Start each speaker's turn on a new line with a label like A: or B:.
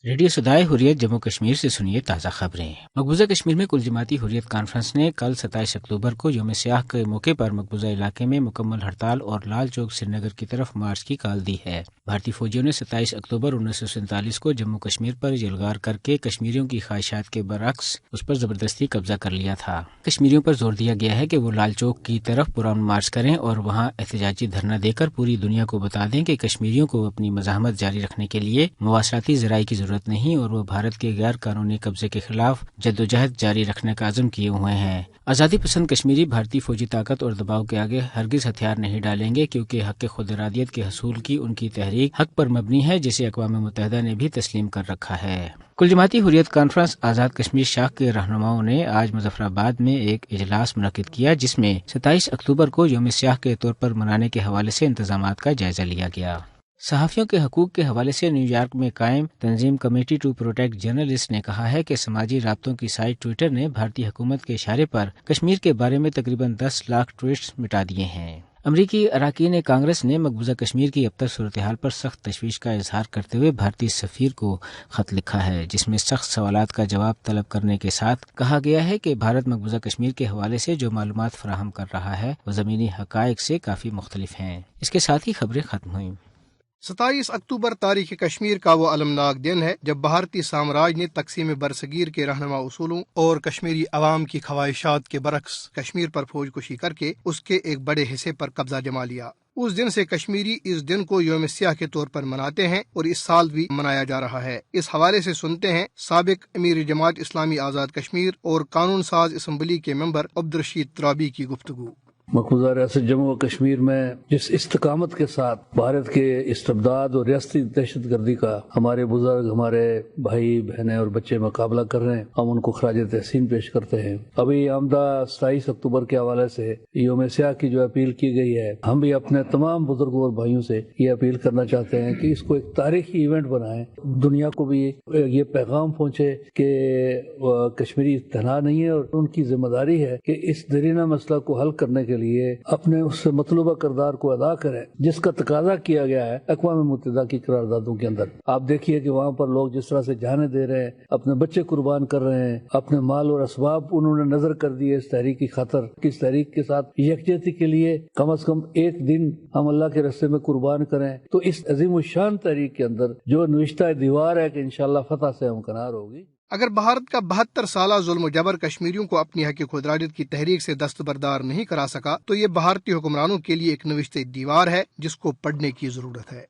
A: Radio سدائے حریت جموں کشمیر سے سنیے تازہ خبریں۔ مقبوضہ کشمیر میں کل جماعتی حریت کانفرنس نے کل 27 اکتوبر کو یوم سیاہ کے موقع پر مقبوضہ علاقے میں مکمل ہڑتال اور لال چوک سری نگر کی طرف مارچ کی کال دی ہے۔ بھارتی فوجیوں نے 27 اکتوبر 1947 کو جموں کشمیر پر یلغار کر کے کشمیریوں کی خواہشات کے برعکس اس پر زبردستی قبضہ کر لیا تھا۔ کشمیریوں پر زور دیا گیا ہے کہ وہ لال چوک کی طرف پرامن مارچ کریں اور وہاں احتجاجی دھرنا دے کر پوری دنیا کو بتا دیں کہ کشمیریوں کو اپنی مزاحمت جاری رکھنے کے لیے مواصلاتی ذرائع کی ضرورت نہیں اور وہ بھارت کے غیر قانونی قبضے کے خلاف جدوجہد جاری رکھنے کا عزم کیے ہوئے ہیں۔ آزادی پسند کشمیری بھارتی فوجی طاقت اور دباؤ کے آگے ہرگز ہتھیار نہیں ڈالیں گے، کیونکہ حق خود ارادیت کے حصول کی ان کی تحریک حق پر مبنی ہے، جسے اقوام متحدہ نے بھی تسلیم کر رکھا ہے۔ کل جماعتی حریت کانفرنس آزاد کشمیر شاخ کے رہنماؤں نے آج مظفر آباد میں ایک اجلاس منعقد کیا، جس میں 27 اکتوبر کو یوم سیاہ کے طور پر منانے کے حوالے سے انتظامات کا جائزہ لیا گیا۔ صحافیوں کے حقوق کے حوالے سے نیو یارک میں قائم تنظیم کمیٹی ٹو پروٹیکٹ جرنلسٹ نے کہا ہے کہ سماجی رابطوں کی سائٹ ٹویٹر نے بھارتی حکومت کے اشارے پر کشمیر کے بارے میں تقریباً 10 لاکھ ٹویٹس مٹا دیے ہیں۔ امریکی اراکین کانگریس نے مقبوضہ کشمیر کی اب تک صورتحال پر سخت تشویش کا اظہار کرتے ہوئے بھارتی سفیر کو خط لکھا ہے، جس میں سخت سوالات کا جواب طلب کرنے کے ساتھ کہا گیا ہے کہ بھارت مقبوضہ کشمیر کے حوالے سے جو معلومات فراہم کر رہا ہے وہ زمینی حقائق سے کافی مختلف ہیں۔ اس کے ساتھ ہی خبریں ختم ہوئیں۔
B: 27 اکتوبر تاریخ کشمیر کا وہ المناک دن ہے جب بھارتی سامراج نے تقسیم برصغیر کے رہنما اصولوں اور کشمیری عوام کی خواہشات کے برعکس کشمیر پر فوج کشی کر کے اس کے ایک بڑے حصے پر قبضہ جما لیا۔ اس دن سے کشمیری اس دن کو یوم سیاہ کے طور پر مناتے ہیں اور اس سال بھی منایا جا رہا ہے۔ اس حوالے سے سنتے ہیں سابق امیر جماعت اسلامی آزاد کشمیر اور قانون ساز اسمبلی کے ممبر عبدالرشید ترابی کی گفتگو۔
C: مقبوضہ ریاست جموں و کشمیر میں جس استقامت کے ساتھ بھارت کے استبداد اور ریاستی دہشت گردی کا ہمارے بزرگ، ہمارے بھائی بہنیں اور بچے مقابلہ کر رہے ہیں، ہم ان کو خراج تحسین پیش کرتے ہیں۔ ابھی آمدہ 27 اکتوبر کے حوالے سے یوم سیاہ کی جو اپیل کی گئی ہے، ہم بھی اپنے تمام بزرگوں اور بھائیوں سے یہ اپیل کرنا چاہتے ہیں کہ اس کو ایک تاریخی ایونٹ بنائیں، دنیا کو بھی یہ پیغام پہنچے کہ کشمیری تنہا نہیں ہے اور ان کی ذمہ داری ہے کہ اس دیرینہ مسئلہ کو حل کرنے کے لیے اپنے اس مطلوبہ کردار کو ادا کریں، جس کا تقاضا کیا گیا ہے اقوام متحدہ کی قراردادوں کے اندر۔ آپ دیکھیے کہ وہاں پر لوگ جس طرح سے جانیں دے رہے ہیں، اپنے بچے قربان کر رہے ہیں، اپنے مال اور اسباب انہوں نے نظر کر دیے اس تحریک کی خاطر، اس تحریک کے ساتھ یکجہتی کے لیے کم از کم ایک دن ہم اللہ کے راستے میں قربان کریں۔ تو اس عظیم الشان تحریک کے اندر جو نوشتہ دیوار ہے کہ انشاءاللہ فتح سے ہمکنار ہوگی۔
B: اگر بھارت کا 72 سالہ ظلم و جبر کشمیریوں کو اپنی حق خود ارادیت کی تحریک سے دستبردار نہیں کرا سکا تو یہ بھارتی حکمرانوں کے لیے ایک نوشتہ دیوار ہے جس کو پڑھنے کی ضرورت ہے۔